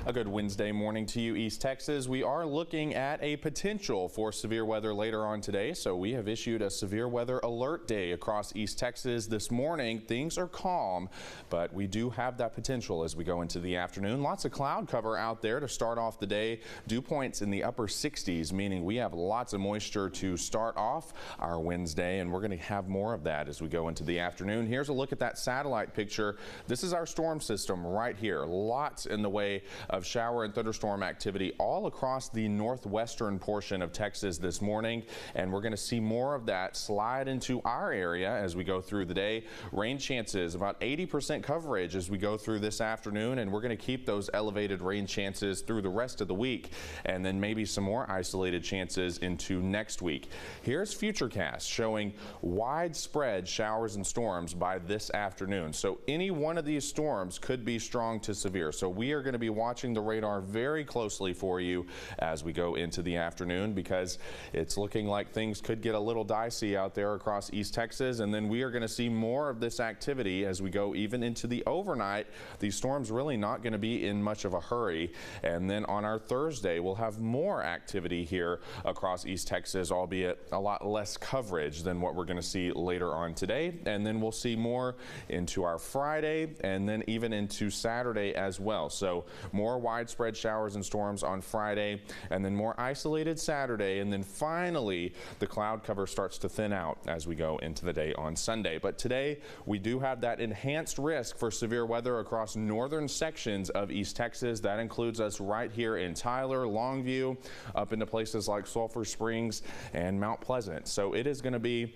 A good Wednesday morning to you, East Texas. We are looking at a potential for severe weather later on today, so we have issued a severe weather alert day across East Texas this morning. Things are calm, but we do have that potential as we go into the afternoon. Lots of cloud cover out there to start off the day. Dew points in the upper 60s, meaning we have lots of moisture to start off our Wednesday, and we're going to have more of that as we go into the afternoon. Here's a look at that satellite picture. This is our storm system right here. Lots in the way of shower and thunderstorm activity all across the northwestern portion of Texas this morning, and we're going to see more of that slide into our area as we go through the day. Rain chances about 80% coverage as we go through this afternoon, and we're going to keep those elevated rain chances through the rest of the week, and then maybe some more isolated chances into next week. Here's Futurecast showing widespread showers and storms by this afternoon. So any one of these storms could be strong to severe. So we are going to be watching the radar very closely for you as we go into the afternoon, because it's looking like things could get a little dicey out there across East Texas, and then we are going to see more of this activity as we go even into the overnight. These storms really not going to be in much of a hurry, and then on our Thursday we'll have more activity here across East Texas, albeit a lot less coverage than what we're going to see later on today, and then we'll see more into our Friday and then even into Saturday as well. So more widespread showers and storms on Friday, and then more isolated Saturday, and then finally the cloud cover starts to thin out as we go into the day on Sunday. But today we do have that enhanced risk for severe weather across northern sections of East Texas. That includes us right here in Tyler, Longview, up into places like Sulphur Springs and Mount Pleasant. So it is going to be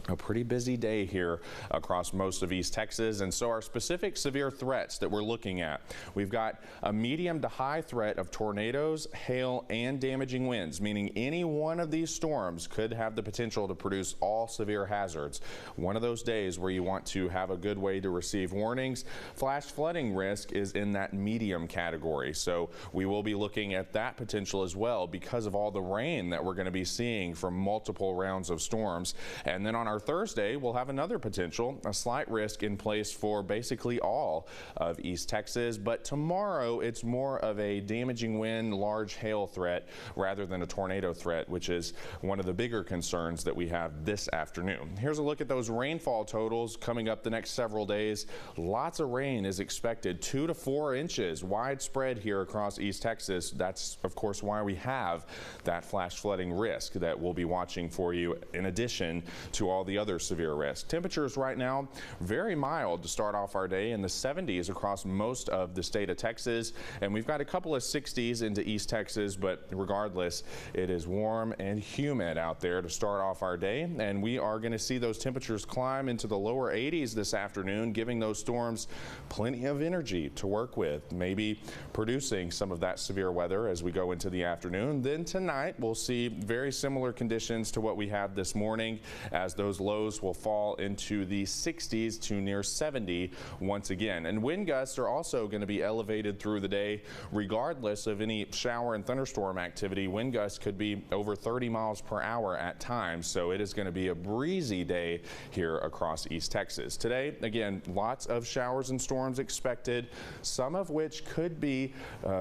a pretty busy day here across most of East Texas. And so our specific severe threats that we're looking at, we've got a medium to high threat of tornadoes, hail, and damaging winds, meaning any one of these storms could have the potential to produce all severe hazards. One of those days where you want to have a good way to receive warnings. Flash flooding risk is in that medium category. So we will be looking at that potential as well because of all the rain that we're going to be seeing from multiple rounds of storms. And then on our Thursday, we'll have another potential, a slight risk in place for basically all of East Texas. But tomorrow, it's more of a damaging wind, large hail threat rather than a tornado threat, which is one of the bigger concerns that we have this afternoon. Here's a look at those rainfall totals coming up the next several days. Lots of rain is expected, 2 to 4 inches widespread here across East Texas. That's, of course, why we have that flash flooding risk that we'll be watching for you in addition to all the other severe risks. Temperatures right now very mild to start off our day, in the 70s across most of the state of Texas, and we've got a couple of 60s into East Texas, but regardless, it is warm and humid out there to start off our day, and we are going to see those temperatures climb into the lower 80s this afternoon, giving those storms plenty of energy to work with, maybe producing some of that severe weather as we go into the afternoon. Then tonight we'll see very similar conditions to what we had this morning, as those lows will fall into the 60s to near 70 once again. And wind gusts are also going to be elevated through the day. Regardless of any shower and thunderstorm activity, wind gusts could be over 30 miles per hour at times. So it is going to be a breezy day here across East Texas. Today, again, lots of showers and storms expected, some of which could be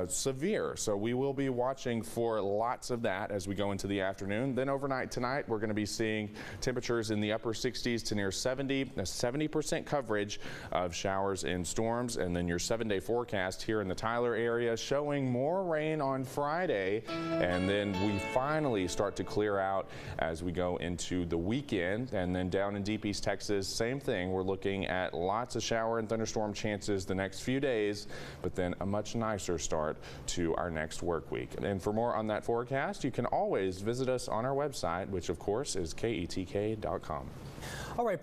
severe. So we will be watching for lots of that as we go into the afternoon. Then overnight tonight, we're going to be seeing temperatures in the upper 60s to near 70, a 70% coverage of showers and storms. And then your 7-day forecast here in the Tyler area showing more rain on Friday, and then we finally start to clear out as we go into the weekend. And then down in deep East Texas, same thing. We're looking at lots of shower and thunderstorm chances the next few days, but then a much nicer start to our next work week. And for more on that forecast, you can always visit us on our website, which of course is ketk.com. All right.